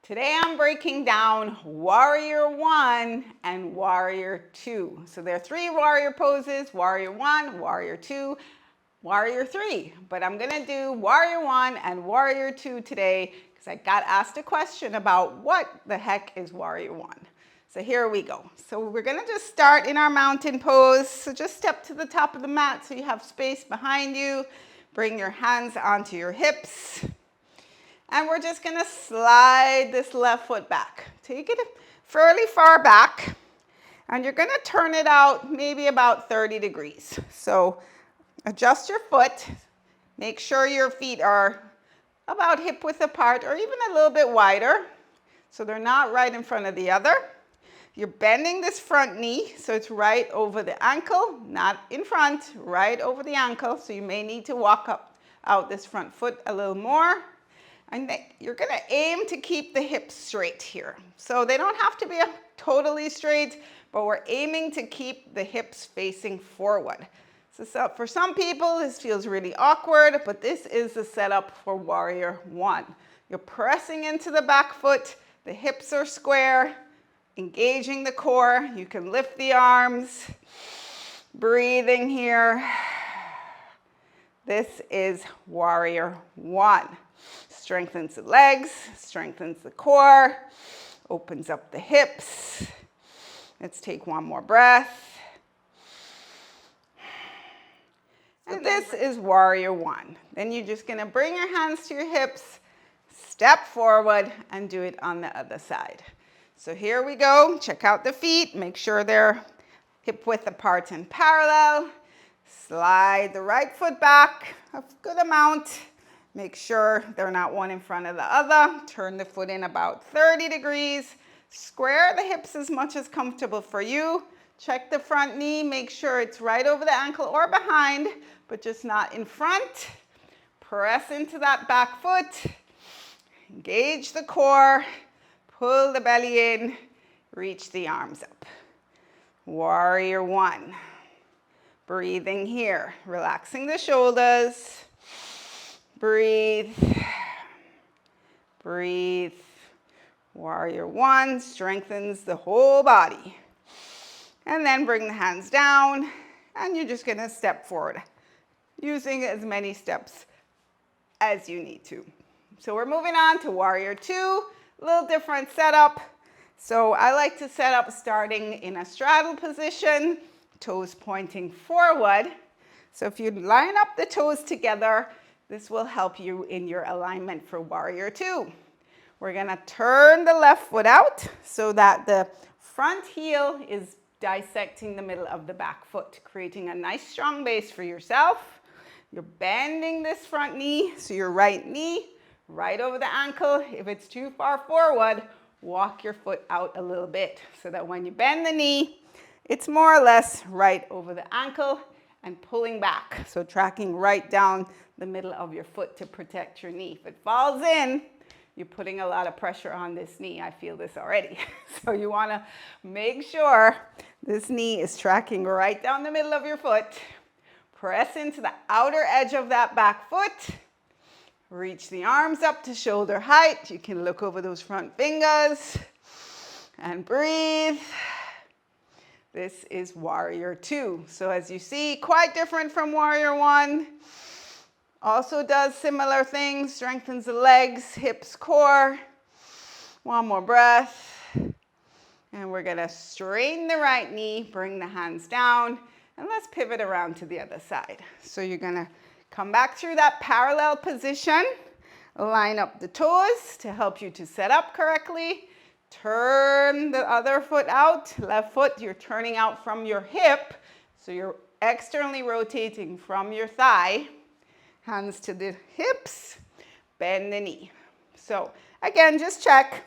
Today I'm breaking down Warrior 1 and Warrior 2. So there are 3 warrior poses, Warrior 1, Warrior 2, Warrior 3. But I'm going to do Warrior 1 and Warrior 2 today because I got asked a question about what the heck is Warrior 1. So here we go. So we're going to just start in our mountain pose. So just step to the top of the mat so you have space behind you. Bring your hands onto your hips. And we're just going to slide this left foot back. Take it fairly far back. And you're going to turn it out maybe about 30 degrees. So adjust your foot. Make sure your feet are about hip width apart or even a little bit wider. So they're not right in front of the other. You're bending this front knee so it's right over the ankle, not in front, right over the ankle. So you may need to walk out this front foot a little more. And you're going to aim to keep the hips straight here. So they don't have to be totally straight, but we're aiming to keep the hips facing forward. So for some people, this feels really awkward, but this is the setup for Warrior 1. You're pressing into the back foot, the hips are square, engaging the core. You can lift the arms, breathing here. This is Warrior 1. Strengthens the legs, strengthens the core, opens up the hips. Let's take one more breath. And this is Warrior 1. Then you're just going to bring your hands to your hips, step forward, and do it on the other side. So here we go. Check out the feet. Make sure they're hip width apart and parallel. Slide the right foot back a good amount. Make sure they're not one in front of the other. Turn the foot in about 30 degrees. Square the hips as much as comfortable for you. Check the front knee. Make sure it's right over the ankle or behind, but just not in front. Press into that back foot. Engage the core. Pull the belly in. Reach the arms up. Warrior 1. Breathing here. Relaxing the shoulders. Breathe, breathe. Warrior 1 strengthens the whole body. And then bring the hands down, and you're just gonna step forward, using as many steps as you need to. So we're moving on to Warrior 2, a little different setup. So I like to set up starting in a straddle position, toes pointing forward. So if you line up the toes together, this will help you in your alignment for Warrior 2. We're going to turn the left foot out so that the front heel is dissecting the middle of the back foot, creating a nice strong base for yourself. You're bending this front knee, so your right knee right over the ankle. If it's too far forward, walk your foot out a little bit so that when you bend the knee, it's more or less right over the ankle and pulling back. So tracking right down the middle of your foot to protect your knee. If it falls in, you're putting a lot of pressure on this knee. I feel this already. So you want to make sure this knee is tracking right down the middle of your foot. Press into the outer edge of that back foot. Reach the arms up to shoulder height. You can look over those front fingers and breathe. This is Warrior 2. So as you see, quite different from Warrior 1. Also does similar things, strengthens the legs, hips, core. One more breath. And we're gonna straighten the right knee, bring the hands down, and let's pivot around to the other side. So you're gonna come back through that parallel position, line up the toes to help you to set up correctly. Turn the other foot out, left foot, you're turning out from your hip, so you're externally rotating from your thigh. Hands to the hips, bend the knee. So again, just check,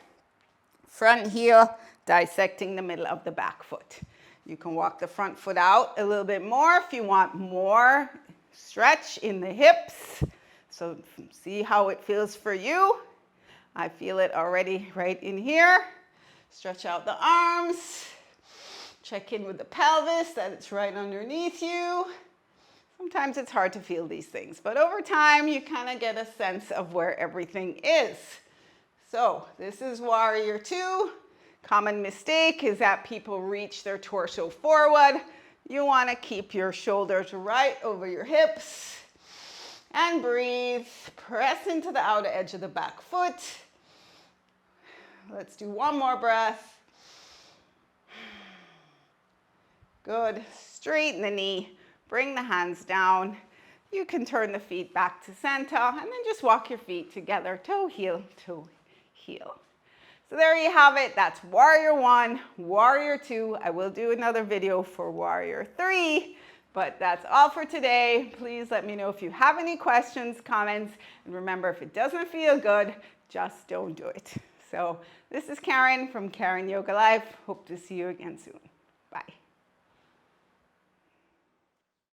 front heel dissecting the middle of the back foot. You can walk the front foot out a little bit more if you want more stretch in the hips. So see how it feels for you. I feel it already right in here. Stretch out the arms. Check in with the pelvis, that it's right underneath you. Sometimes it's hard to feel these things, but over time you kind of get a sense of where everything is. So this is warrior two. Common mistake is that people reach their torso forward. You want to keep your shoulders right over your hips. And breathe. Press into the outer edge of the back foot. Let's do one more breath. Good. Straighten the knee. Bring the hands down. You can turn the feet back to center and then just walk your feet together. Toe, heel, toe, heel. So there you have it. That's warrior one, warrior two. I will do another video for warrior three, but that's all for today. Please let me know if you have any questions, comments, and remember, if it doesn't feel good, just don't do it. So this is Karin from Karin Yoga Life. Hope to see you again soon.